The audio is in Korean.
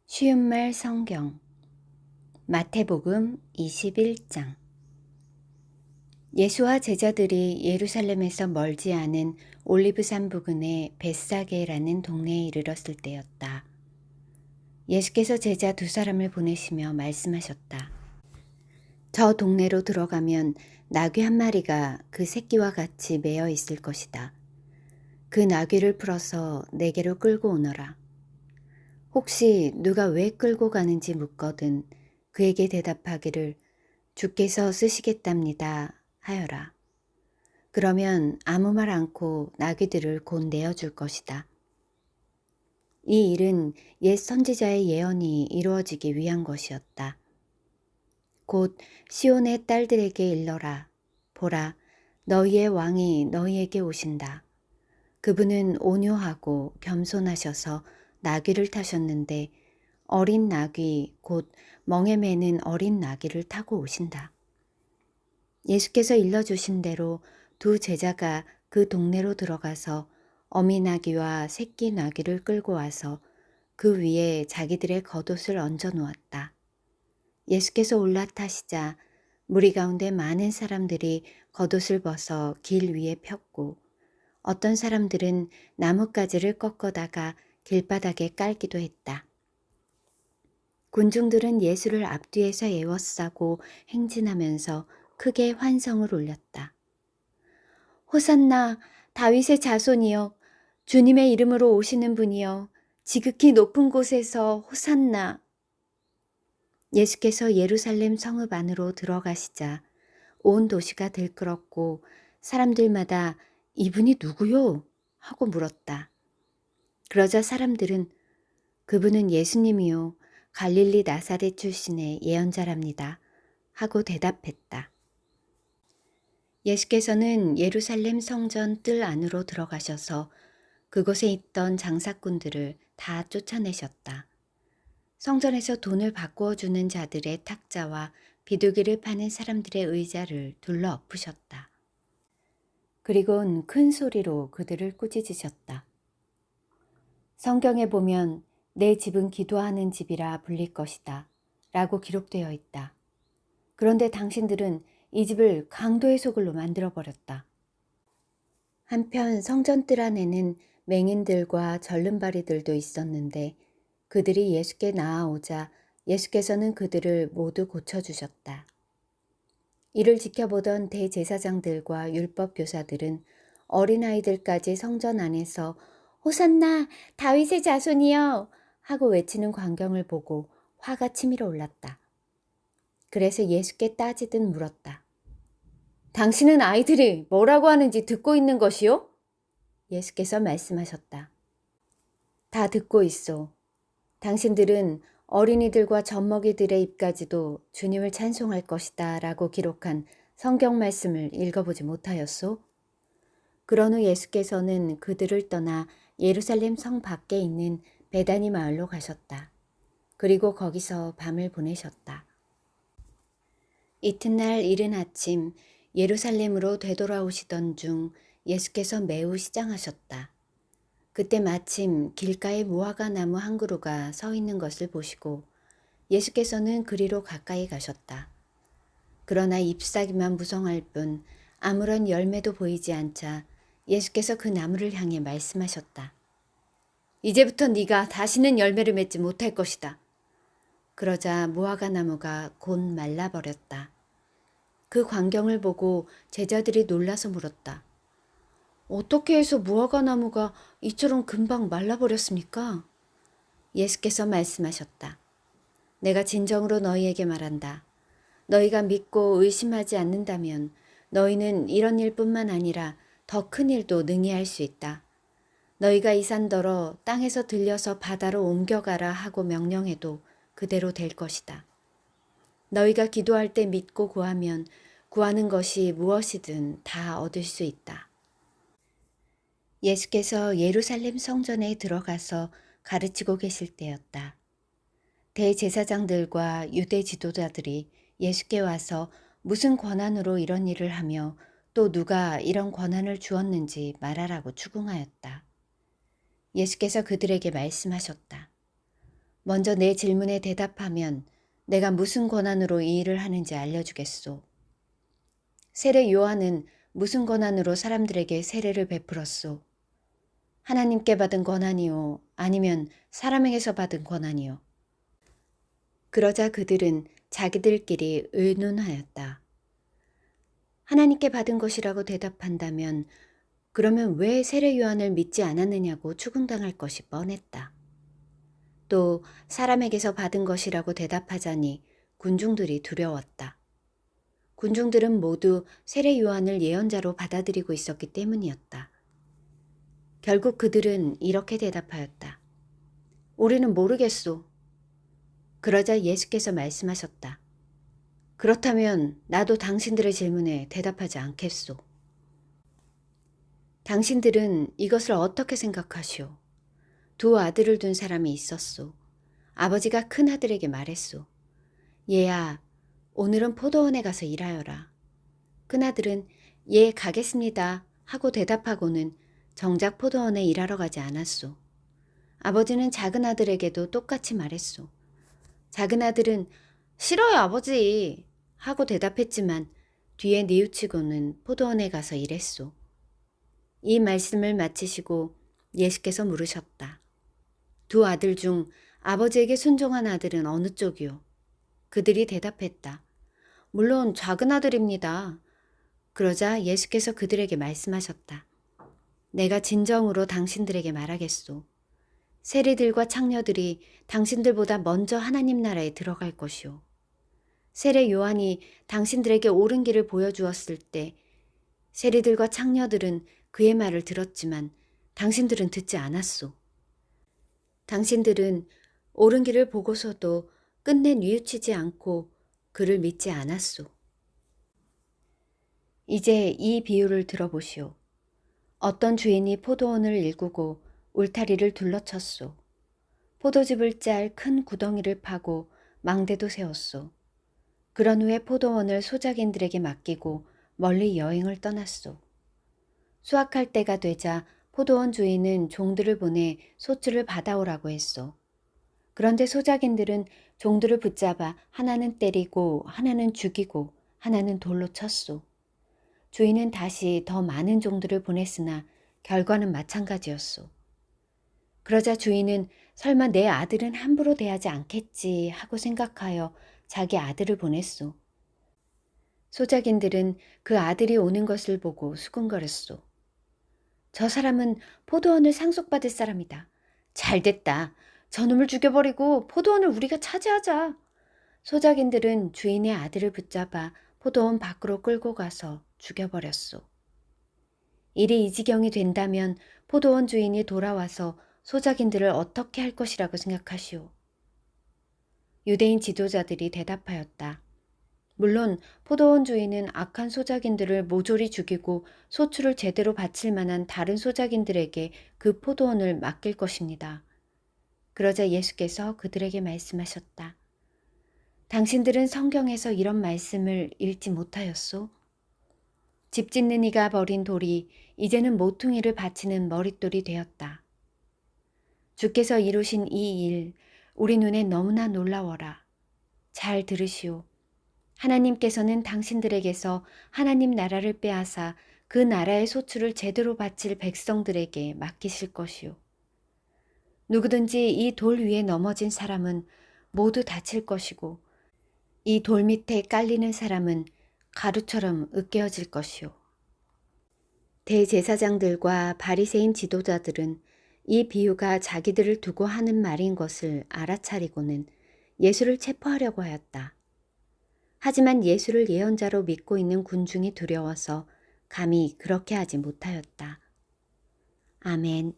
쉬운 말 성경 마태복음 21장. 예수와 제자들이 예루살렘에서 멀지 않은 올리브산 부근의 벳사게라는 동네에 이르렀을 때였다. 예수께서 제자 두 사람을 보내시며 말씀하셨다. 저 동네로 들어가면 나귀 한 마리가 그 새끼와 같이 매어 있을 것이다. 그 나귀를 풀어서 내게로 끌고 오너라. 혹시 누가 왜 끌고 가는지 묻거든 그에게 대답하기를 주께서 쓰시겠답니다 하여라. 그러면 아무 말 않고 나귀들을 곧 내어줄 것이다. 이 일은 옛 선지자의 예언이 이루어지기 위한 것이었다. 곧 시온의 딸들에게 일러라. 보라, 너희의 왕이 너희에게 오신다. 그분은 온유하고 겸손하셔서 나귀를 타셨는데 어린 나귀 곧 멍에 매는 어린 나귀를 타고 오신다. 예수께서 일러주신 대로 두 제자가 그 동네로 들어가서 어미 나귀와 새끼 나귀를 끌고 와서 그 위에 자기들의 겉옷을 얹어 놓았다. 예수께서 올라타시자 무리 가운데 많은 사람들이 겉옷을 벗어 길 위에 폈고 어떤 사람들은 나뭇가지를 꺾어다가 길바닥에 깔기도 했다. 군중들은 예수를 앞뒤에서 에워싸고 행진하면서 크게 환성을 올렸다. 호산나 다윗의 자손이여, 주님의 이름으로 오시는 분이여, 지극히 높은 곳에서 호산나. 예수께서 예루살렘 성읍 안으로 들어가시자 온 도시가 들끓었고 사람들마다 이분이 누구요? 하고 물었다. 그러자 사람들은 그분은 예수님이요 갈릴리 나사렛 출신의 예언자랍니다 하고 대답했다. 예수께서는 예루살렘 성전 뜰 안으로 들어가셔서 그곳에 있던 장사꾼들을 다 쫓아내셨다. 성전에서 돈을 바꾸어 주는 자들의 탁자와 비둘기를 파는 사람들의 의자를 둘러 엎으셨다. 그리곤 큰 소리로 그들을 꾸짖으셨다. 성경에 보면 내 집은 기도하는 집이라 불릴 것이다 라고 기록되어 있다. 그런데 당신들은 이 집을 강도의 소굴로 만들어버렸다. 한편 성전뜰 안에는 맹인들과 절름발이들도 있었는데 그들이 예수께 나아오자 예수께서는 그들을 모두 고쳐주셨다. 이를 지켜보던 대제사장들과 율법교사들은 어린아이들까지 성전 안에서 호산나 다윗의 자손이여 하고 외치는 광경을 보고 화가 치밀어 올랐다. 그래서 예수께 따지듯 물었다. 당신은 아이들이 뭐라고 하는지 듣고 있는 것이요? 예수께서 말씀하셨다. 다 듣고 있소. 당신들은 어린이들과 젖먹이들의 입까지도 주님을 찬송할 것이다 라고 기록한 성경 말씀을 읽어보지 못하였소? 그런 후 예수께서는 그들을 떠나 예루살렘 성 밖에 있는 베다니 마을로 가셨다. 그리고 거기서 밤을 보내셨다. 이튿날 이른 아침 예루살렘으로 되돌아오시던 중 예수께서 매우 시장하셨다. 그때 마침 길가에 무화과 나무 한 그루가 서 있는 것을 보시고 예수께서는 그리로 가까이 가셨다. 그러나 잎사귀만 무성할 뿐 아무런 열매도 보이지 않자 예수께서 그 나무를 향해 말씀하셨다. 이제부터 네가 다시는 열매를 맺지 못할 것이다. 그러자 무화과 나무가 곧 말라버렸다. 그 광경을 보고 제자들이 놀라서 물었다. 어떻게 해서 무화과 나무가 이처럼 금방 말라버렸습니까? 예수께서 말씀하셨다. 내가 진정으로 너희에게 말한다. 너희가 믿고 의심하지 않는다면 너희는 이런 일뿐만 아니라 더 큰 일도 능히 할 수 있다. 너희가 이 산더러 땅에서 들려서 바다로 옮겨가라 하고 명령해도 그대로 될 것이다. 너희가 기도할 때 믿고 구하면 구하는 것이 무엇이든 다 얻을 수 있다. 예수께서 예루살렘 성전에 들어가서 가르치고 계실 때였다. 대제사장들과 유대 지도자들이 예수께 와서 무슨 권한으로 이런 일을 하며 또 누가 이런 권한을 주었는지 말하라고 추궁하였다. 예수께서 그들에게 말씀하셨다. 먼저 내 질문에 대답하면 내가 무슨 권한으로 이 일을 하는지 알려주겠소. 세례 요한은 무슨 권한으로 사람들에게 세례를 베풀었소? 하나님께 받은 권한이요? 아니면 사람에게서 받은 권한이요? 그러자 그들은 자기들끼리 의논하였다. 하나님께 받은 것이라고 대답한다면 그러면 왜 세례 요한을 믿지 않았느냐고 추궁당할 것이 뻔했다. 또 사람에게서 받은 것이라고 대답하자니 군중들이 두려웠다. 군중들은 모두 세례 요한을 예언자로 받아들이고 있었기 때문이었다. 결국 그들은 이렇게 대답하였다. 우리는 모르겠소. 그러자 예수께서 말씀하셨다. 그렇다면 나도 당신들의 질문에 대답하지 않겠소. 당신들은 이것을 어떻게 생각하시오? 두 아들을 둔 사람이 있었소. 아버지가 큰 아들에게 말했소. 얘야, 오늘은 포도원에 가서 일하여라. 큰 아들은 예, 가겠습니다 하고 대답하고는 정작 포도원에 일하러 가지 않았소. 아버지는 작은 아들에게도 똑같이 말했소. 작은 아들은 싫어요, 아버지 하고 대답했지만 뒤에 뉘우치고는 포도원에 가서 일했소. 이 말씀을 마치시고 예수께서 물으셨다. 두 아들 중 아버지에게 순종한 아들은 어느 쪽이요? 그들이 대답했다. 물론 작은 아들입니다. 그러자 예수께서 그들에게 말씀하셨다. 내가 진정으로 당신들에게 말하겠소. 세리들과 창녀들이 당신들보다 먼저 하나님 나라에 들어갈 것이오. 세례 요한이 당신들에게 옳은 길을 보여주었을 때 세리들과 창녀들은 그의 말을 들었지만 당신들은 듣지 않았소. 당신들은 옳은 길을 보고서도 끝내 뉘우치지 않고 그를 믿지 않았소. 이제 이 비유를 들어보시오. 어떤 주인이 포도원을 일구고 울타리를 둘러쳤소. 포도즙을 짤 큰 구덩이를 파고 망대도 세웠소. 그런 후에 포도원을 소작인들에게 맡기고 멀리 여행을 떠났소. 수확할 때가 되자 포도원 주인은 종들을 보내 소출을 받아오라고 했소. 그런데 소작인들은 종들을 붙잡아 하나는 때리고 하나는 죽이고 하나는 돌로 쳤소. 주인은 다시 더 많은 종들을 보냈으나 결과는 마찬가지였소. 그러자 주인은 설마 내 아들은 함부로 대하지 않겠지 하고 생각하여 자기 아들을 보냈소. 소작인들은 그 아들이 오는 것을 보고 수군거렸소. 저 사람은 포도원을 상속받을 사람이다. 잘됐다. 저놈을 죽여버리고 포도원을 우리가 차지하자. 소작인들은 주인의 아들을 붙잡아 포도원 밖으로 끌고 가서 죽여버렸소. 일이 이 지경이 된다면 포도원 주인이 돌아와서 소작인들을 어떻게 할 것이라고 생각하시오? 유대인 지도자들이 대답하였다. 물론 포도원 주인은 악한 소작인들을 모조리 죽이고 소출을 제대로 바칠 만한 다른 소작인들에게 그 포도원을 맡길 것입니다. 그러자 예수께서 그들에게 말씀하셨다. 당신들은 성경에서 이런 말씀을 읽지 못하였소? 집 짓는 이가 버린 돌이 이제는 모퉁이를 바치는 머릿돌이 되었다. 주께서 이루신 이 일, 우리 눈에 너무나 놀라워라. 잘 들으시오. 하나님께서는 당신들에게서 하나님 나라를 빼앗아 그 나라의 소출을 제대로 바칠 백성들에게 맡기실 것이오. 누구든지 이 돌 위에 넘어진 사람은 모두 다칠 것이고 이 돌 밑에 깔리는 사람은 가루처럼 으깨어질 것이오. 대제사장들과 바리새인 지도자들은 이 비유가 자기들을 두고 하는 말인 것을 알아차리고는 예수를 체포하려고 하였다. 하지만 예수를 예언자로 믿고 있는 군중이 두려워서 감히 그렇게 하지 못하였다. 아멘.